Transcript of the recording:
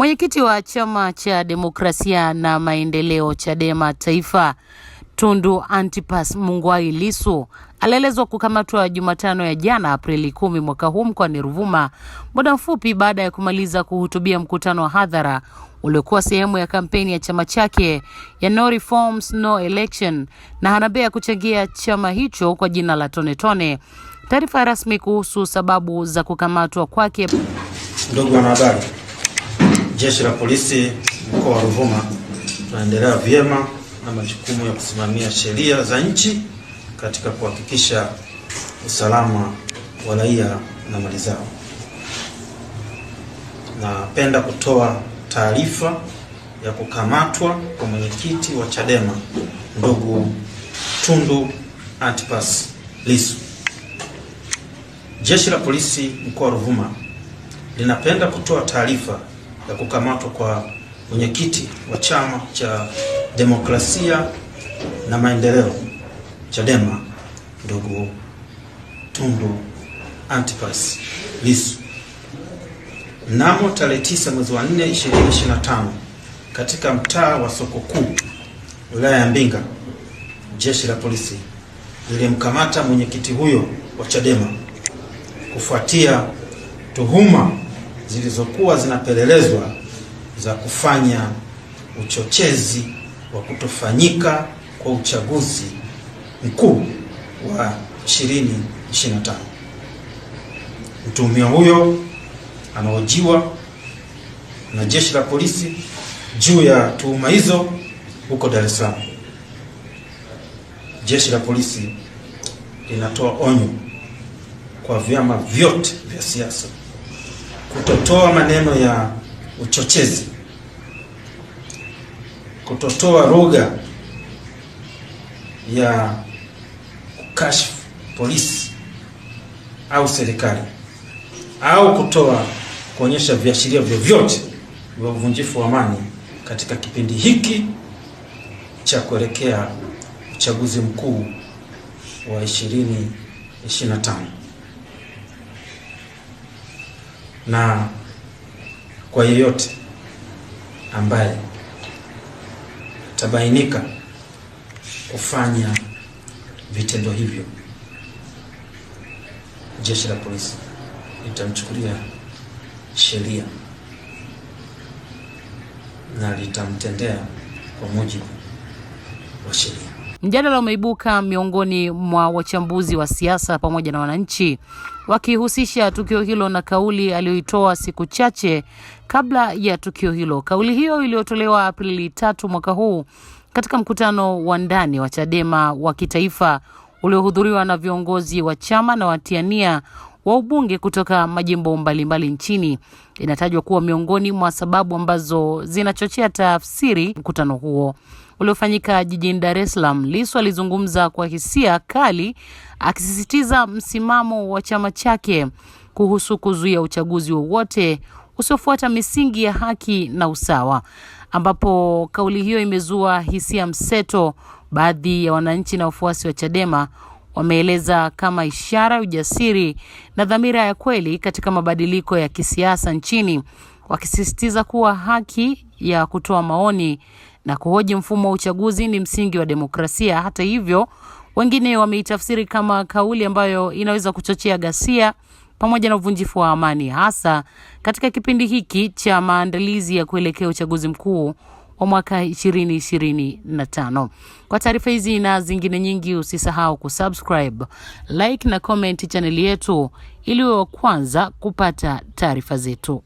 Mwenyekiti wa Chama cha Demokrasia na Maendeleo Chadema Taifa, Tundu Antipas Mugwai Lissu, alielezwa kukamatwa Jumatano ya jana Aprili 10 mwaka huu mkoani Ruvuma, muda mfupi baada ya kumaliza kuhutubia mkutano wa hadhara uliokuwa sehemu ya kampeni ya chama chake ya No Reforms No Election, na anabea kuchangia chama hicho kwa jina la Tone Tone. Taarifa rasmi kuhusu sababu za kukamatwa kwake. Ndugu wanahabari, Jeshi la Polisi mkoa wa Ruvuma tunaendelea vyema na majukumu ya kusimamia sheria za nchi katika kuhakikisha usalama wa raia na mali zao. Napenda kutoa taarifa ya kukamatwa kwa mwenyekiti wa Chadema ndugu Tundu Antipas Lissu. Jeshi la Polisi mkoa wa Ruvuma linapenda kutoa taarifa ya kukamatwa kwa mwenyekiti wa Chama cha Demokrasia na Maendeleo Chadema ndugu Tundu Antipas Lissu. Mnamo tarehe 9 mwezi wa 4 2025 katika mtaa wa Soko Kuu, wilaya ya Mbinga, Jeshi la Polisi lilimkamata mwenyekiti huyo wa Chadema kufuatia tuhuma zilizokuwa zinapelelezwa za kufanya uchochezi wa kutofanyika kwa uchaguzi mkuu wa 2025. Mtuhumiwa huyo anahojiwa na Jeshi la Polisi juu ya tuhuma hizo huko Dar es Salaam. Jeshi la Polisi linatoa onyo kwa vyama vyote vya siasa kutotoa maneno ya uchochezi, kutotoa lugha ya kukashifu polisi au serikali, au kuonyesha viashiria vyovyote vya uvunjifu wa amani katika kipindi hiki cha kuelekea uchaguzi mkuu wa 2025. Na kwa yeyote ambaye tabainika kufanya vitendo hivyo, Jeshi la Polisi litamchukulia sheria na litamtendea kwa mujibu wa sheria. Mjadala umeibuka miongoni mwa wachambuzi wa siasa pamoja na wananchi, wakihusisha tukio hilo na kauli aliyoitoa siku chache kabla ya tukio hilo. Kauli hiyo iliyotolewa Aprili 3 mwaka huu katika mkutano wa ndani wa Chadema wa kitaifa uliohudhuriwa na viongozi wa chama na watiania wa ubunge kutoka majimbo mbalimbali nchini, inatajwa kuwa miongoni mwa sababu ambazo zinachochea tafsiri mkutano huo uliofanyika jijini Dar es Salaam. Lissu alizungumza kwa hisia kali, akisisitiza msimamo wa chama chake kuhusu kuzuia uchaguzi wowote usiofuata misingi ya haki na usawa, ambapo kauli hiyo imezua hisia mseto. Baadhi ya wananchi na wafuasi wa Chadema wameeleza kama ishara ya ujasiri na dhamira ya kweli katika mabadiliko ya kisiasa nchini, wakisisitiza kuwa haki ya kutoa maoni na kuhoji mfumo wa uchaguzi ni msingi wa demokrasia. Hata hivyo, wengine wameitafsiri kama kauli ambayo inaweza kuchochea ghasia pamoja na uvunjifu wa amani, hasa katika kipindi hiki cha maandalizi ya kuelekea uchaguzi mkuu wa mwaka 2025. Kwa taarifa hizi na zingine nyingi, usisahau kusubscribe, like na comment channel yetu ili uwe wa kwanza kupata taarifa zetu.